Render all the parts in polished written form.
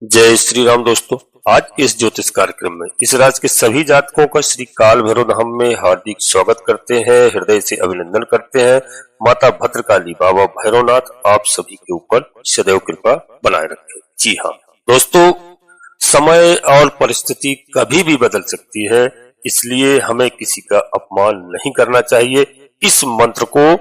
जय श्री राम दोस्तों। आज के इस ज्योतिष कार्यक्रम में इस राशि के सभी जातकों का श्री काल भैरव धाम में हार्दिक स्वागत करते हैं, हृदय से अभिनंदन करते हैं। माता भद्रकाली, बाबा भैरवनाथ आप सभी के ऊपर सदैव कृपा बनाए रखें। जी हाँ दोस्तों, समय और परिस्थिति कभी भी बदल सकती है, इसलिए हमें किसी का अपमान नहीं करना चाहिए। इस मंत्र को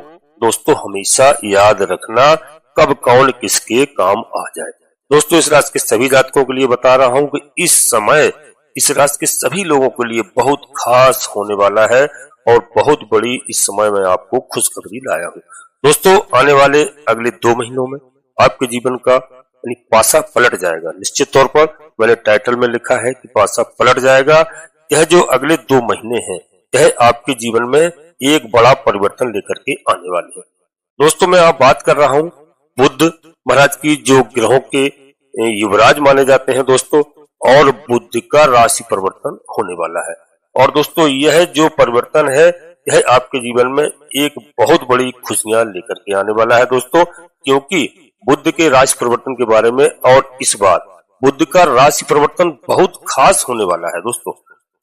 दोस्तों हमेशा याद रखना, कब कौन किसके काम आ जाए। दोस्तों इस राशि के सभी जातकों के लिए बता रहा हूं कि इस समय इस राशि के सभी लोगों के लिए बहुत खास होने वाला है और बहुत बड़ी इस समय मैं आपको खुशखबरी लाया हूं। दोस्तों आने वाले अगले 2 महीनों में आपके जीवन का यानी पासा पलट जाएगा। निश्चित तौर पर मैंने टाइटल में लिखा है कि पासा पलट जाएगा। यह जो अगले 2 महीने हैं यह आपके जीवन में एक बड़ा परिवर्तन लेकर के आने वाले हैं। दोस्तों मैं आप बात कर रहा हूं बुध महाराज की, जो ग्रहों के युवराज माने जाते हैं दोस्तों, और बुध का राशि परिवर्तन होने वाला है। और दोस्तों यह जो परिवर्तन है यह आपके जीवन में एक बहुत बड़ी खुशियां लेकर के आने वाला है दोस्तों, क्योंकि बुध के राशि परिवर्तन के बारे में और इस बार बुध का राशि परिवर्तन बहुत खास होने वाला है दोस्तों।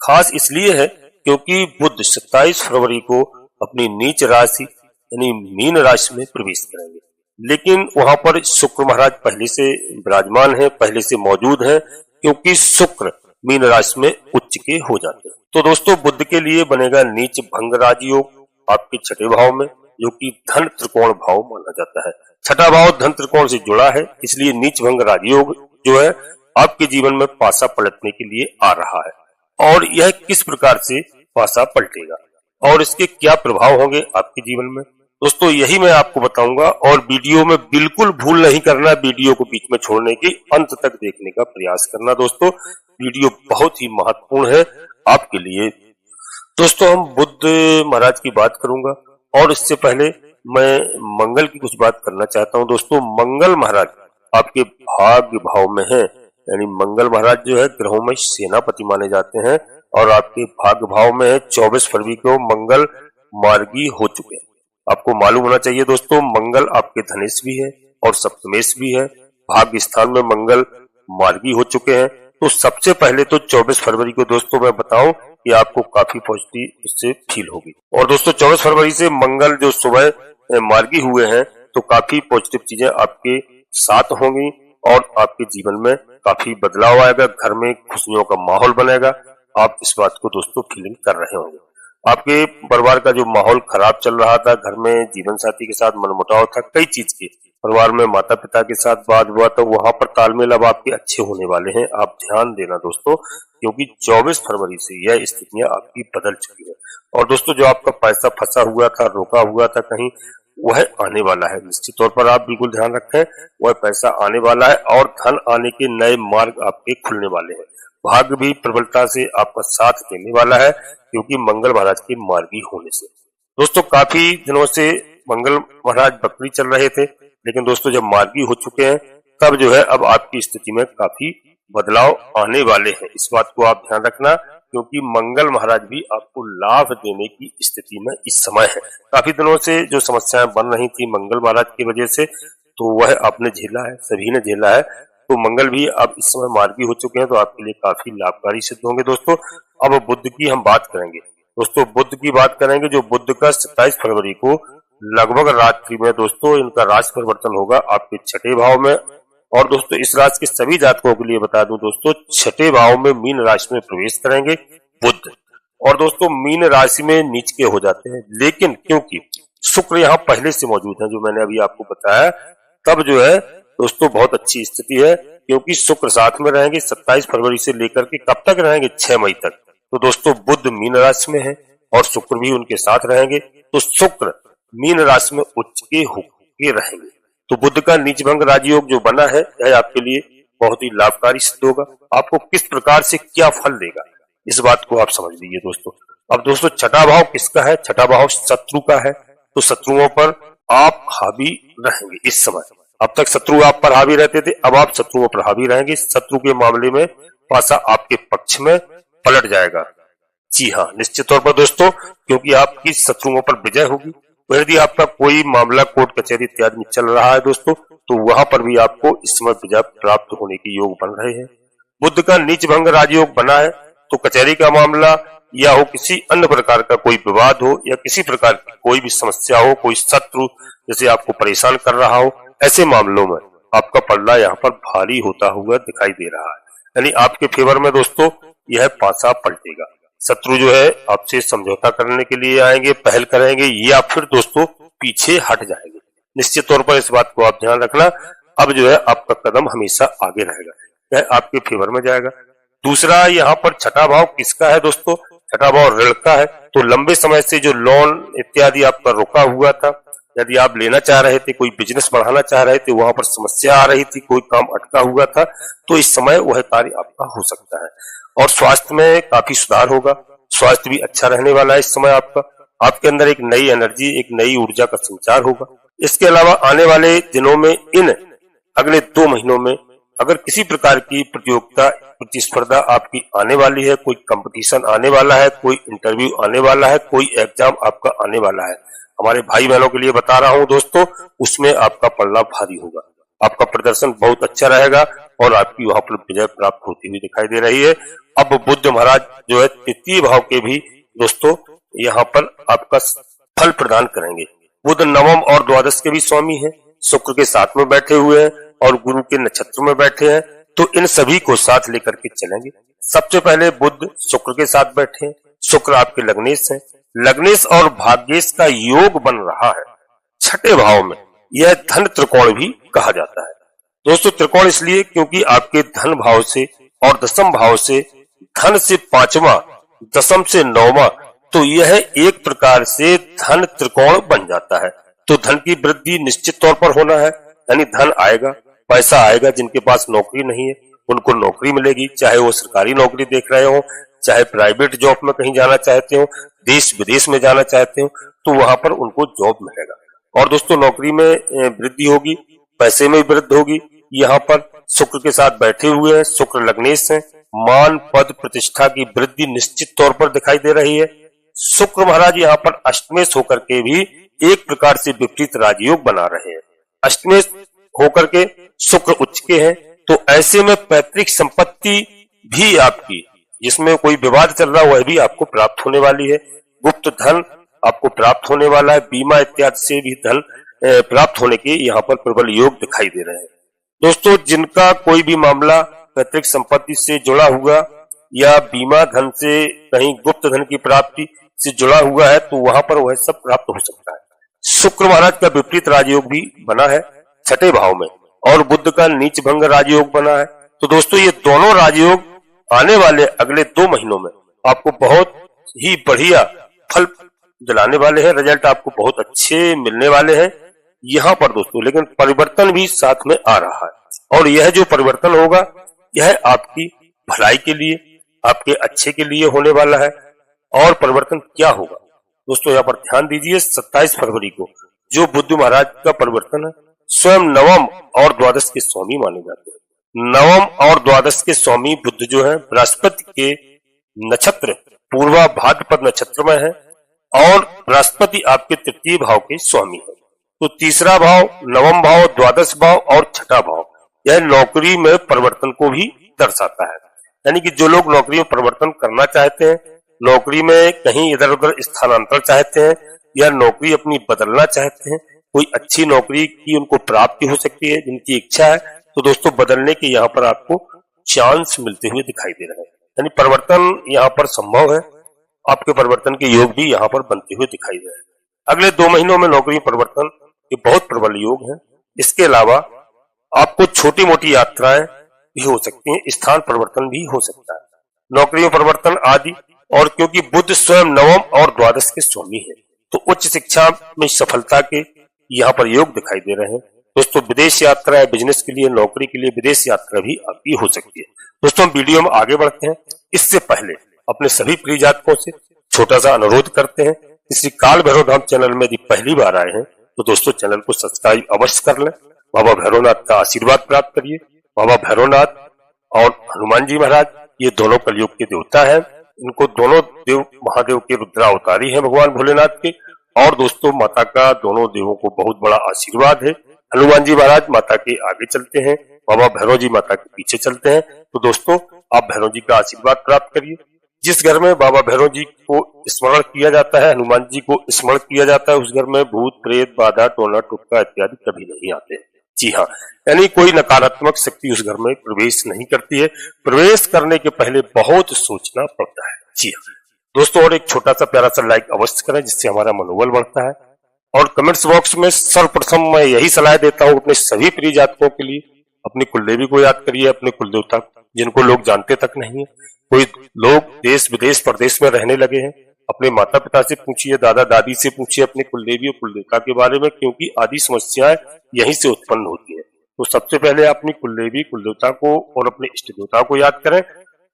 खास इसलिए है क्योंकि बुध 27 फरवरी को अपनी नीच राशि यानी मीन राशि में प्रवेश करेंगे, लेकिन वहां पर शुक्र महाराज पहले से विराजमान है, पहले से मौजूद है, क्योंकि शुक्र मीन राशि में उच्च के हो जाते हैं। तो दोस्तों बुध के लिए बनेगा नीच भंग राजयोग आपके 6ठे भाव में, जो कि धन त्रिकोण भाव माना जाता है। 6ठा भाव धन त्रिकोण से जुड़ा है, इसलिए नीच भंग राजयोग जो है आपके जीवन में पासा पलटने के लिए आ रहा है। और यह किस प्रकार से पासा पलटेगा और इसके क्या प्रभाव होंगे आपके जीवन में, दोस्तों यही मैं आपको बताऊंगा। और वीडियो में बिल्कुल भूल नहीं करना, वीडियो को बीच में छोड़ने की अंत तक देखने का प्रयास करना दोस्तों, वीडियो बहुत ही महत्वपूर्ण है आपके लिए। दोस्तों हम बुध महाराज की बात करूंगा और इससे पहले मैं मंगल की कुछ बात करना चाहता हूं दोस्तों। मंगल महाराज आपके भाग्य भाव में है, यानी मंगल महाराज जो है ग्रहों में सेनापति माने जाते हैं और आपके भाग्य भाव में है। 24 फरवरी को मंगल मार्गी हो चुके हैं। आपको मालूम होना चाहिए दोस्तों मंगल आपके धनेश भी है और सप्तमेश भी है। भाग्य स्थान में मंगल मार्गी हो चुके हैं। तो सबसे पहले तो 24 फरवरी को दोस्तों मैं बताऊं कि आपको काफी पॉजिटिव इससे फील होगी। और दोस्तों 24 फरवरी से मंगल जो सुबह मार्गी हुए हैं तो काफी पॉजिटिव चीजें आपके साथ होंगी और आपके जीवन में काफी बदलाव आएगा, घर में खुशियों का माहौल बनेगा। आप इस बात को दोस्तों फीलिंग कर रहे होंगे। आपके परिवार का जो माहौल खराब चल रहा था, घर में जीवन साथी के साथ मनमुटाव था, कई चीज के परिवार में माता पिता के साथ बात हुआ, तो वहां पर तालमेल अब आपके अच्छे होने वाले हैं। आप ध्यान देना दोस्तों, क्योंकि 24 फरवरी से यह स्थितियां आपकी बदल चुकी है। और दोस्तों जो आपका पैसा फंसा हुआ था, रोका हुआ था कहीं, वह आने वाला है। निश्चित तौर पर आप बिल्कुल ध्यान रखें, वह पैसा आने वाला है और धन आने के नए मार्ग आपके खुलने वाले हैं। भाग्य भी प्रबलता से आपका साथ देने वाला है, क्योंकि मंगल महाराज के मार्गी होने से। दोस्तों काफी दिनों से मंगल महाराज बकरी चल रहे थे, लेकिन दोस्तों जब मार्गी हो चुके हैं तब जो है अब आपकी स्थिति में काफी बदलाव आने वाले हैं। इस बात को आप ध्यान रखना, क्योंकि मंगल महाराज भी आपको लाभ देने की स्थिति में इस समय है। काफी दिनों से जो समस्याएं बन रही थी मंगल महाराज की वजह से, तो वह आपने झेला है, सभी ने झेला है। तो मंगल भी अब इस समय मार्गी हो चुके हैं, तो आपके लिए काफी लाभकारी सिद्ध होंगे दोस्तों। अब बुध की हम बात करेंगे दोस्तों, बुध की बात करेंगे जो बुध का 27 फरवरी को लगभग रात्रि में दोस्तों इनका राशि परिवर्तन होगा आपके 6ठे भाव में। और दोस्तों इस राशि के सभी जातकों के लिए बता दूं दोस्तों, 6ठे भाव में मीन राशि में प्रवेश करेंगे बुध। और दोस्तों मीन राशि में नीच के हो जाते हैं, लेकिन क्योंकि शुक्र यहाँ पहले से मौजूद है, जो मैंने अभी आपको बताया, तब जो है दोस्तों बहुत अच्छी स्थिति है, क्योंकि शुक्र साथ में रहेंगे 27 फरवरी से लेकर के कब तक रहेंगे, 6 मई तक। तो दोस्तों बुध मीन राशि में है और शुक्र भी उनके साथ रहेंगे, तो शुक्र मीन राशि में उच्च के होके रहेंगे। तो बुध का नीच भंग राजयोग जो बना है यह आपके लिए बहुत ही लाभकारी सिद्ध होगा। आपको किस प्रकार से क्या फल देगा इस बात को आप समझ लीजिए दोस्तों। अब दोस्तों 6ठा भाव किसका है, 6ठा भाव शत्रु का है। तो शत्रुओं पर आप हावी रहेंगे इस समय। अब तक शत्रु आप पर हावी रहते थे, अब आप शत्रुओं पर हावी रहेंगे। शत्रु के मामले में पासा आपके पक्ष में पलट जाएगा। जी हाँ निश्चित तौर पर दोस्तों, क्योंकि आपकी शत्रुओं पर विजय होगी। तो यदि आपका कोई मामला कोर्ट कचहरी इत्यादि में चल रहा है दोस्तों, तो वहां पर भी आपको इस समय विजय प्राप्त होने के योग बन रहे हैं। बुध का नीच भंग राजयोग बना है, तो कचहरी का मामला या हो, किसी अन्य प्रकार का कोई विवाद हो, या किसी प्रकार की कोई भी समस्या हो, कोई शत्रु जैसे आपको परेशान कर रहा हो, ऐसे मामलों में आपका पल्ला यहाँ पर भारी होता हुआ दिखाई दे रहा है। यानी आपके फेवर में दोस्तों यह पासा पलटेगा। शत्रु जो है आपसे समझौता करने के लिए आएंगे, पहल करेंगे, या फिर दोस्तों पीछे हट जाएंगे। निश्चित तौर पर इस बात को आप ध्यान रखना। अब जो है आपका कदम हमेशा आगे रहेगा, यह आपके फेवर में जाएगा। दूसरा, यहाँ पर छठा भाव किसका है दोस्तों? छठा भाव ऋण का है। तो लंबे समय से जो लोन इत्यादि आपका रुका हुआ था, यदि आप लेना चाह रहे थे, कोई बिजनेस बढ़ाना चाह रहे थे, वहां पर समस्या आ रही थी, कोई काम अटका हुआ था, तो इस समय वह कार्य आपका हो सकता है। और स्वास्थ्य में काफी सुधार होगा, स्वास्थ्य भी अच्छा रहने वाला है इस समय आपका। आपके अंदर एक नई एनर्जी, एक नई ऊर्जा का संचार होगा। इसके अलावा आने वाले दिनों में, इन अगले 2 महीनों में अगर किसी प्रकार की प्रतियोगिता, प्रतिस्पर्धा आपकी आने वाली है, कोई कंपटीशन आने वाला है, कोई इंटरव्यू आने वाला है, कोई एग्जाम आपका आने वाला है, हमारे भाई बहनों के लिए बता रहा हूं दोस्तों, उसमें आपका पल्ला भारी होगा, आपका प्रदर्शन बहुत अच्छा रहेगा और आपकी वहां पर विजय प्राप्त होती हुई दिखाई दे रही है। अब बुध महाराज जो है तृतीय भाव के भी दोस्तों यहाँ पर आपका फल प्रदान करेंगे। बुध नवम और द्वादश के भी स्वामी हैं, शुक्र के साथ में बैठे हुए हैं और गुरु के नक्षत्र में बैठे हैं, तो इन सभी को साथ लेकर के चलेंगे। सबसे पहले बुध शुक्र के साथ बैठे हैं, शुक्र आपके लग्नेश हैं, लग्नेश और भाग्येश का योग बन रहा है छठे भाव में। यह धन त्रिकोण भी कहा जाता है दोस्तों। त्रिकोण इसलिए क्योंकि आपके धन भाव से और दशम भाव से, धन से 5वां, दशम से 9वां, तो यह एक प्रकार से धन त्रिकोण बन जाता है। तो धन की वृद्धि निश्चित तौर पर होना है, यानी धन आएगा, पैसा आएगा। जिनके पास नौकरी नहीं है उनको नौकरी मिलेगी, चाहे वो सरकारी नौकरी देख रहे हो, चाहे प्राइवेट जॉब में कहीं जाना चाहते हो, देश विदेश में जाना चाहते हो, तो वहां पर उनको जॉब मिलेगा। और दोस्तों नौकरी में वृद्धि होगी, पैसे में वृद्धि होगी। यहाँ पर शुक्र के साथ बैठे हुए हैं, शुक्र लग्नेश हैं, मान पद प्रतिष्ठा की वृद्धि निश्चित तौर पर दिखाई दे रही है। शुक्र महाराज यहाँ पर अष्टमेश होकर के भी एक प्रकार से विपरीत राजयोग बना रहे हैं। अष्टमेश होकर के शुक्र उच्च के हैं, तो ऐसे में पैतृक संपत्ति भी आपकी, जिसमें कोई विवाद चल रहा है, वह भी आपको प्राप्त होने वाली है। गुप्त धन आपको प्राप्त होने वाला है, बीमा इत्यादि से भी धन प्राप्त होने के यहाँ पर प्रबल योग दिखाई दे रहे हैं दोस्तों। जिनका कोई भी मामला पैतृक संपत्ति से जुड़ा हुआ या बीमा धन से, कहीं गुप्त धन की प्राप्ति से जुड़ा हुआ है, तो वहां पर वह सब प्राप्त हो सकता है। शुक्र महाराज का विपरीत राजयोग भी बना है छठे भाव में, और बुध का नीच भंग राजयोग बना है। तो दोस्तों ये दोनों राजयोग आने वाले अगले 2 महीनों में आपको बहुत ही बढ़िया फल दिलाने वाले हैं, रिजल्ट आपको बहुत अच्छे मिलने वाले हैं यहाँ पर दोस्तों। लेकिन परिवर्तन भी साथ में आ रहा है, और यह जो परिवर्तन होगा यह आपकी भलाई के लिए, आपके अच्छे के लिए होने वाला है। और परिवर्तन क्या होगा दोस्तों, यहाँ पर ध्यान दीजिए। 27 फरवरी को जो बुध महाराज का परिवर्तन है, स्वयं नवम और द्वादश के स्वामी माने जाते हैं। नवम और द्वादश के स्वामी बुध जो है बृहस्पति के नक्षत्र पूर्वा भाद्रपद नक्षत्र में है, और बृहस्पति आपके तृतीय भाव के स्वामी है। तो तीसरा भाव, नवम भाव, द्वादश भाव और छठा भाव, यह नौकरी में परिवर्तन को भी दर्शाता है। यानी कि जो लोग नौकरी में परिवर्तन करना चाहते हैं, नौकरी में कहीं इधर उधर स्थानांतरण चाहते हैं, या नौकरी अपनी बदलना चाहते हैं, कोई अच्छी नौकरी की उनको प्राप्ति हो सकती है, जिनकी इच्छा है, तो दोस्तों बदलने के यहाँ पर आपको चांस मिलते हुए दिखाई दे रहे हैं। यानी परिवर्तन यहाँ पर संभव है, आपके परिवर्तन के योग भी यहाँ पर बनते हुए दिखाई दे रहे हैं। अगले 2 महीनों में नौकरी परिवर्तन के बहुत प्रबल योग है। इसके अलावा आपको छोटी मोटी यात्राएं भी हो सकती हैं, स्थान परिवर्तन भी हो सकता है, नौकरी में परिवर्तन आदि। और क्योंकि बुध स्वयं नवम और द्वादश के स्वामी है, तो उच्च शिक्षा में सफलता के यहाँ पर योग दिखाई दे रहे हैं दोस्तों। विदेश यात्रा है, बिजनेस के लिए, नौकरी के लिए विदेश यात्रा भी आपकी हो सकती है दोस्तों। वीडियो में आगे बढ़ते हैं, इससे पहले अपने सभी प्रिय जातकों से छोटा सा अनुरोध करते हैं, श्री काल भैरव धाम चैनल में यदि पहली बार आए हैं तो दोस्तों चैनल को सब्सक्राइब अवश्य कर लें। बाबा भैरवनाथ का आशीर्वाद प्राप्त करिए। बाबा भैरवनाथ और हनुमान जी महाराज ये दोनों कलयुग के देवता है, इनको दोनों देव महादेव के रुद्रावतारी हैं भगवान भोलेनाथ के। और दोस्तों माता का दोनों देवों को बहुत बड़ा आशीर्वाद है, हनुमान जी महाराज माता के आगे चलते हैं, बाबा भैरव जी माता के पीछे चलते हैं। तो दोस्तों आप भैरव जी का आशीर्वाद प्राप्त करिए। जिस घर में बाबा भैरव जी को स्मरण किया जाता है, हनुमान जी को स्मरण किया जाता है, उस घर में भूत प्रेत बाधा टोना टुटका इत्यादि कभी नहीं आते। जी हाँ, यानी कोई नकारात्मक शक्ति उस घर में प्रवेश नहीं करती है। प्रवेश करने के पहले बहुत सोचना पड़ता है। जी हाँ दोस्तों, और एक छोटा सा प्यारा सा लाइक अवश्य करें, जिससे हमारा मनोबल बढ़ता है। और कमेंट्स बॉक्स में सर्वप्रथम मैं यही सलाह देता हूँ अपने सभी प्रिय जातकों के लिए, अपनी कुलदेवी को याद करिए, अपने कुलदेवता जिनको लोग जानते तक नहीं है। कोई लोग देश विदेश प्रदेश में रहने लगे हैं, अपने माता पिता से पूछिए, दादा दादी से पूछिए अपने कुलदेवी और कुलदेवता के बारे में, क्योंकि आदि समस्याएं यहीं से उत्पन्न होती है। तो सबसे पहले अपनी कुलदेवी कुलदेवता को और अपने इष्ट देवता को याद करें,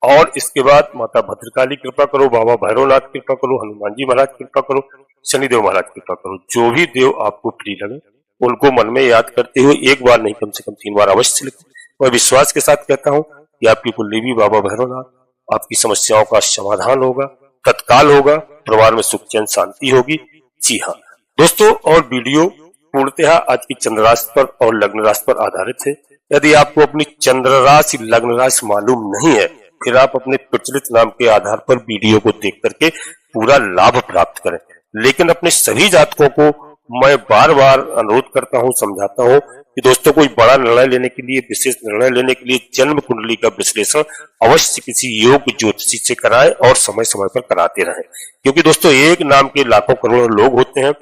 और इसके बाद माता भद्रकाली कृपा करो, बाबा भैरवनाथ कृपा करो, हनुमान जी महाराज कृपा करो, शनिदेव महाराज कृपा करो। जो भी देव आपको प्रिय लगे उनको मन में याद करते हुए एक बार नहीं कम से कम 3 बार अवश्य लिखें। मैं विश्वास के साथ कहता हूँ कि आपकी कुलदेवी बाबा भैरवनाथ आपकी समस्याओं का समाधान होगा, तत्काल होगा, परिवार में सुख चैन शांति होगी। जी हाँ दोस्तों, और वीडियो पूर्णतः आज की चंद्र राशि पर और लग्न राशि पर आधारित है। यदि आपको अपनी चंद्र राशि लग्न राशि मालूम नहीं है, फिर आप अपने प्रचलित नाम के आधार पर वीडियो को देख करके पूरा लाभ प्राप्त करें। लेकिन अपने सभी जातकों को मैं बार बार अनुरोध करता हूं, समझाता हूं कि दोस्तों कोई बड़ा निर्णय लेने के लिए, विशेष निर्णय लेने के लिए जन्म कुंडली का विश्लेषण अवश्य किसी योग्य ज्योतिषी से कराएं और समय समय पर कराते रहें। क्योंकि दोस्तों एक नाम के लाखों करोड़ों लोग होते हैं।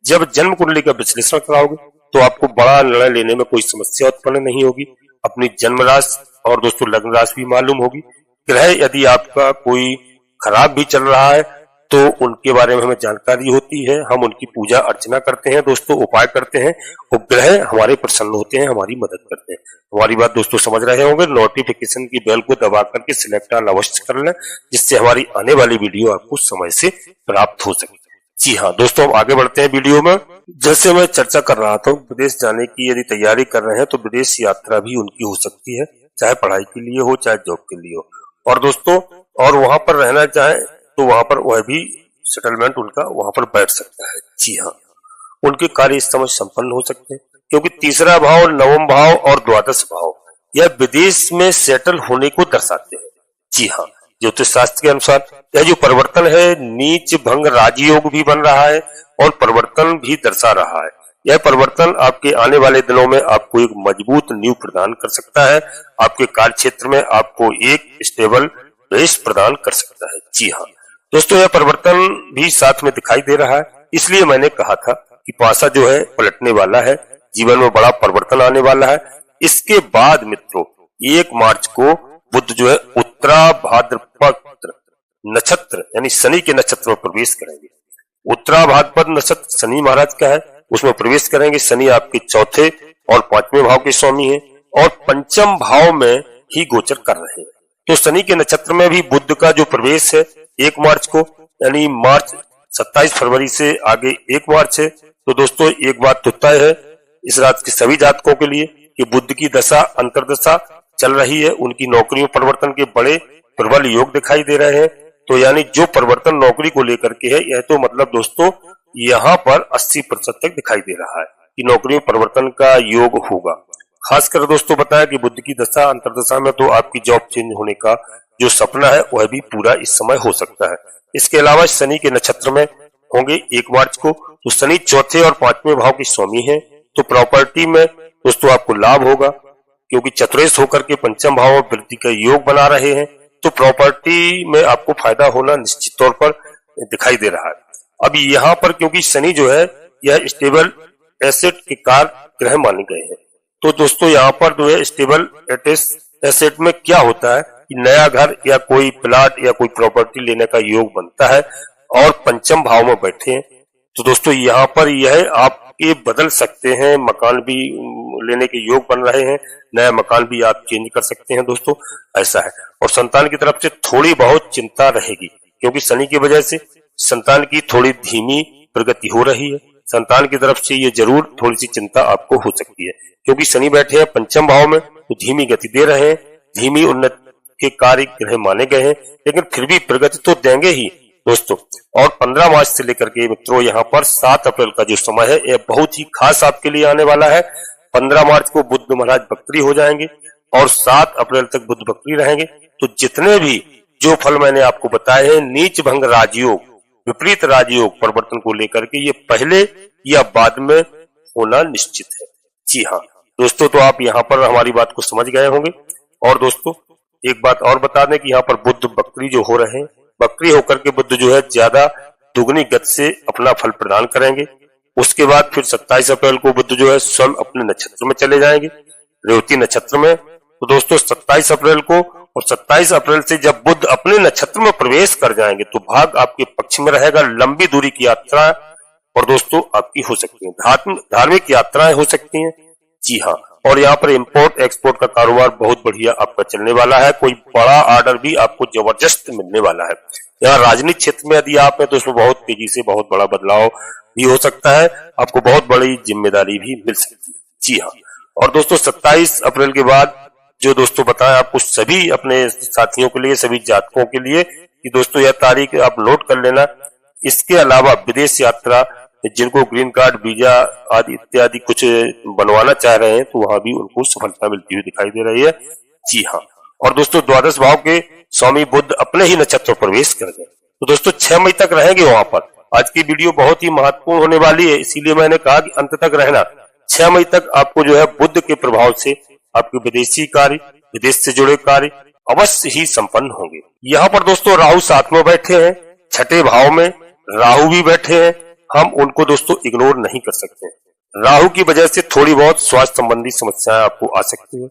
जब जन्म कुंडली का विश्लेषण कराओगे तो आपको बड़ा निर्णय लेने में कोई समस्या उत्पन्न नहीं होगी। अपनी जन्म राशि और दोस्तों लग्न राशि भी मालूम होगी। ग्रह यदि आपका कोई खराब भी चल रहा है तो उनके बारे में हमें जानकारी होती है, हम उनकी पूजा अर्चना करते हैं दोस्तों, उपाय करते हैं, और ग्रह हमारे प्रसन्न होते हैं, हमारी मदद करते हैं। हमारी बात दोस्तों समझ रहे होंगे। नोटिफिकेशन की बेल को दबा करके सिलेक्ट ऑल अवश्य कर लें, जिससे हमारी आने वाली वीडियो आपको समय से प्राप्त हो सके। जी हाँ दोस्तों, अब आगे बढ़ते हैं वीडियो में। जैसे मैं चर्चा कर रहा था, विदेश जाने की यदि तैयारी कर रहे हैं तो विदेश यात्रा भी उनकी हो सकती है, चाहे पढ़ाई के लिए हो चाहे जॉब के लिए हो। और दोस्तों और वहां पर रहना चाहे तो वहां पर वह भी सेटलमेंट उनका वहां पर बैठ सकता है। जी हाँ, उनके कार्य इस समय संपन्न हो सकते हैं, क्योंकि तीसरा भाव, नवम भाव और द्वादश भाव यह विदेश में सेटल होने को दर्शाते हैं। जी हाँ, ज्योतिष शास्त्र के अनुसार यह जो परिवर्तन है नीच भंग राजयोग भी बन रहा है और परिवर्तन भी दर्शा रहा है। यह परिवर्तन आपके आने वाले दिनों में आपको एक मजबूत नींव प्रदान कर सकता है, आपके कार्य क्षेत्र में आपको एक स्टेबल बेस प्रदान कर सकता है। जी हाँ दोस्तों, यह परिवर्तन भी साथ में दिखाई दे रहा है, इसलिए मैंने कहा था कि पासा जो है पलटने वाला है, जीवन में बड़ा परिवर्तन आने वाला है। इसके बाद मित्रों 1 मार्च को बुध जो है उत्तरा भाद्रपद नक्षत्र यानी शनि के नक्षत्र में प्रवेश करेंगे। उत्तरा भाद्रपद नक्षत्र शनि महाराज का है, उसमें प्रवेश करेंगे। शनि आपके चौथे और 5वें भाव के स्वामी हैं और 5म भाव में ही गोचर कर रहे हैं। तो शनि के नक्षत्र में भी बुध का जो प्रवेश है 1 मार्च को, यानी मार्च 27 फरवरी से आगे 1 मार्च है। तो दोस्तों एक बात तो तय है इस राशि के सभी जातकों के लिए कि बुध की दशा अंतर्दशा चल रही है, उनकी नौकरियों परिवर्तन के बड़े प्रबल योग दिखाई दे रहे हैं। तो यानी जो परिवर्तन नौकरी को लेकर के है, यह तो मतलब दोस्तों यहाँ पर 80% तक दिखाई दे रहा है कि नौकरी में परिवर्तन का योग होगा। खासकर दोस्तों बताया कि बुध की दशा अंतर्दशा में तो आपकी जॉब चेंज होने का जो सपना है वह भी पूरा इस समय हो सकता है। इसके अलावा शनि के नक्षत्र में होंगे 1 मार्च को, तो शनि चौथे और 5वें भाव के स्वामी हैं। तो प्रॉपर्टी में दोस्तों आपको लाभ होगा, क्योंकि चतुरेश होकर के 5म भाव में वृद्धि का योग बना रहे हैं। तो प्रॉपर्टी में आपको फायदा होना निश्चित तौर पर दिखाई दे रहा है। अब यहाँ पर क्योंकि शनि जो है यह स्टेबल एसेट के कार ग्रह माने गए हैं, तो दोस्तों यहाँ पर जो है स्टेबल एसेट में क्या होता है कि नया घर या कोई प्लाट या कोई प्रॉपर्टी लेने का योग बनता है और 5म भाव में बैठे हैं। तो दोस्तों यहाँ पर यह आपके बदल सकते हैं, मकान भी लेने के योग बन रहे हैं, नया मकान भी आप चेंज कर सकते हैं दोस्तों, ऐसा है। और संतान की तरफ से थोड़ी बहुत चिंता रहेगी, क्योंकि शनि की वजह से संतान की थोड़ी धीमी प्रगति हो रही है। संतान की तरफ से ये जरूर थोड़ी सी चिंता आपको हो सकती है, क्योंकि शनि बैठे हैं 5म भाव में, तो धीमी गति दे रहे हैं, धीमी उन्नति के कार्य ग्रह माने गए हैं, लेकिन फिर भी प्रगति तो देंगे ही दोस्तों। और 15 मार्च से लेकर के मित्रों यहाँ पर 7 अप्रैल का जो समय है यह बहुत ही खास आपके लिए आने वाला है। 15 मार्च को बुध महाराज बकरी हो जाएंगे और 7 अप्रैल तक बुध बकरी रहेंगे। तो जितने भी जो फल मैंने आपको बताए हैं नीच भंग राजयोग, विपरीत राजयोग परिवर्तन को लेकर के, ये पहले या बाद में होना निश्चित है। जी हाँ दोस्तों, तो आप यहाँ पर हमारी बात को समझ गए होंगे। और दोस्तों एक बात और बता दें कि यहाँ पर बुध बकरी जो हो रहे हैं, बकरी होकर के बुध जो है ज्यादा दुगनी गति से अपना फल प्रदान करेंगे। उसके बाद फिर 27 अप्रैल को बुध जो है स्वयं अपने नक्षत्र में चले जाएंगे, रेवती नक्षत्र में। तो दोस्तों 27 अप्रैल को और 27 अप्रैल से जब बुध अपने नक्षत्र में प्रवेश कर जाएंगे तो भाग आपके पक्ष में रहेगा। लंबी दूरी की यात्रा और दोस्तों आपकी हो सकती है, धार्मिक यात्राएं हो सकती हैं। जी हाँ, और यहाँ पर इंपोर्ट एक्सपोर्ट का कारोबार बहुत बढ़िया आपका चलने वाला है। कोई बड़ा ऑर्डर भी आपको जबरदस्त मिलने वाला है। यहाँ राजनीतिक क्षेत्र में यदि आप हैं तो उसमें बहुत तेजी से बहुत बड़ा बदलाव भी हो सकता है, आपको बहुत बड़ी जिम्मेदारी भी मिल सकती है। जी हाँ, और दोस्तों 27 अप्रैल के बाद जो दोस्तों बताया आपको सभी अपने साथियों के लिए, सभी जातकों के लिए कि दोस्तों यह तारीख आप नोट कर लेना। इसके अलावा विदेश यात्रा, जिनको ग्रीन कार्ड, वीजा आदि इत्यादि कुछ बनवाना चाह रहे हैं तो वहां भी उनको सफलता मिलती हुई दिखाई दे रही है। जी हाँ, और दोस्तों द्वादश भाव के स्वामी बुध अपने ही नक्षत्र प्रवेश कर गए, तो दोस्तों 6 मई तक रहेंगे वहां पर। आज की वीडियो बहुत ही महत्वपूर्ण होने वाली है, इसीलिए मैंने कहा कि अंत तक रहना। 6 मई तक आपको जो है बुध के प्रभाव से आपके विदेशी कार्य, विदेश से जुड़े कार्य अवश्य ही संपन्न होंगे। यहाँ पर दोस्तों राहु साथ में बैठे हैं, 6ठे भाव में राहु भी बैठे हैं, हम उनको दोस्तों इग्नोर नहीं कर सकते। राहु की वजह से थोड़ी बहुत स्वास्थ्य संबंधी समस्याएं आपको आ सकती है।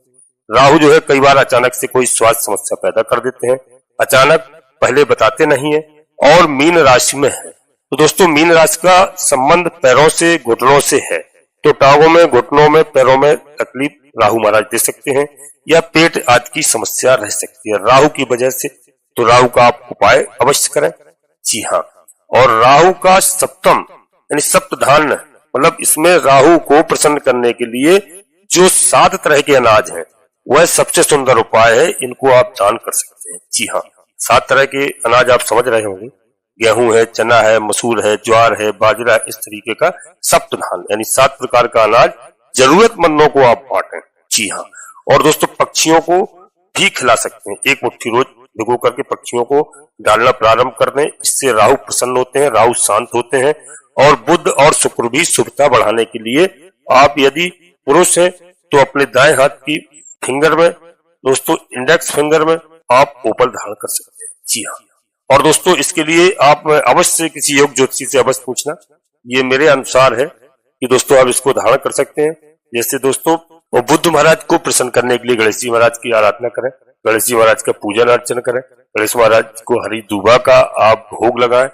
राहु जो है कई बार अचानक से कोई स्वास्थ्य समस्या पैदा कर देते हैं, अचानक पहले बताते नहीं है। और मीन राशि में है तो दोस्तों मीन राशि का संबंध पैरों से, घुटनों से है। तो टांगों में, घुटनों में, पैरों में तकलीफ राहु महाराज दे सकते हैं या पेट आदि की समस्या रह सकती है राहु की वजह से। तो राहु का आप उपाय अवश्य करें। जी हाँ, और राहु का सप्तम यानी सप्तधान्य, मतलब इसमें राहु को प्रसन्न करने के लिए जो 7 तरह के अनाज हैं वह सबसे सुंदर उपाय है, इनको आप दान कर सकते हैं। जी हाँ, 7 तरह के अनाज आप समझ रहे होंगे, गेहूं है, चना है, मसूर है, ज्वार है, बाजरा, इस तरीके का सप्तधान्य यानी 7 प्रकार का अनाज जरूरतमंदों को आप बांटें। जी हाँ, और दोस्तों पक्षियों को भी खिला सकते हैं, 1 मुट्ठी रोज भिगो करके पक्षियों को डालना प्रारंभ कर दें। इससे राहु प्रसन्न होते हैं, राहु शांत होते हैं। और बुध और शुक्र भी शुभता बढ़ाने के लिए आप यदि पुरुष हैं तो अपने दाएं हाथ की फिंगर में दोस्तों, इंडेक्स फिंगर में आप ओपल धारण कर सकते हैं। जी हाँ, और दोस्तों इसके लिए आप अवश्य किसी योग ज्योतिषी से अवश्य पूछना, ये मेरे अनुसार है कि दोस्तों आप इसको धारण कर सकते हैं। जैसे दोस्तों वो बुध महाराज को प्रसन्न करने के लिए गणेश जी महाराज की आराधना करें, गणेश जी महाराज का पूजन अर्चन करें, गणेश महाराज को हरी दूबा का आप भोग लगाएं।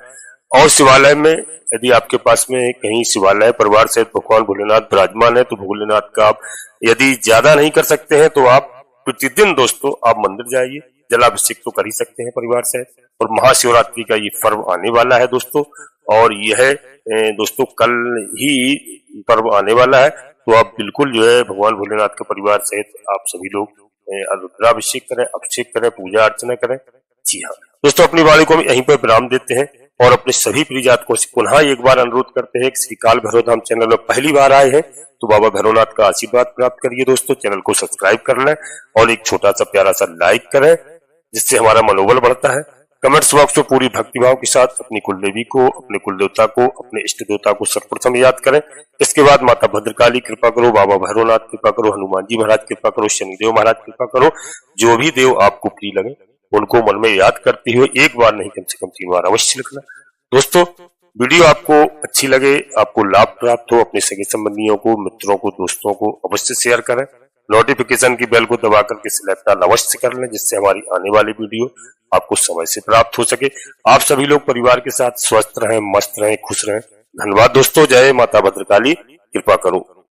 और शिवालय में यदि आपके पास में कहीं शिवालय परिवार सहित भगवान भोलेनाथ विराजमान है तो भोलेनाथ का आप यदि ज्यादा नहीं कर सकते हैं तो आप प्रतिदिन दोस्तों आप मंदिर जाइए, जलाभिषेक तो कर ही सकते हैं परिवार सहित। और महाशिवरात्रि का ये पर्व आने वाला है दोस्तों, और यह दोस्तों कल ही पर्व आने वाला है। तो आप बिल्कुल जो है भगवान भोलेनाथ के परिवार सहित आप सभी लोग रुद्राभिषेक करें, अभिषेक करें, पूजा अर्चना करें। जी हाँ दोस्तों, अपनी वाणी को हम यहीं पर विराम देते हैं और अपने सभी प्रिय जातकों से पुनः एक बार अनुरोध करते हैं कि श्री काल भैरव धाम चैनल में पहली बार आए हैं तो बाबा भैरवनाथ का आशीर्वाद प्राप्त करिए दोस्तों। चैनल को सब्सक्राइब कर लें और एक छोटा सा प्यारा सा लाइक करें, जिससे हमारा मनोबल बढ़ता है। कमेंट्स बॉक्स में पूरी भक्तिभाव के साथ अपनी कुलदेवी को, अपने कुल देवता को, अपने इष्ट देवता को सर्वप्रथम याद करें। इसके बाद माता भद्रकाली कृपा करो, बाबा भैरवनाथ कृपा करो, हनुमान जी महाराज कृपा करो, शनिदेव महाराज कृपा करो। जो भी देव आपको प्रिय लगे उनको मन में याद करते हुए एक बार नहीं कम से कम 3 बार अवश्य लिखना। दोस्तों वीडियो आपको अच्छी लगे, आपको लाभ प्राप्त हो, अपने सगे संबंधियों को, मित्रों को, दोस्तों को अवश्य शेयर करें। नोटिफिकेशन की बेल को दबा करके सिलेक्ट अवश्य कर लें, जिससे हमारी आने वाली वीडियो आपको समय से प्राप्त हो सके। आप सभी लोग परिवार के साथ स्वस्थ रहें, मस्त रहें, खुश रहें। धन्यवाद दोस्तों। जय माता भद्रकाली, कृपा करो।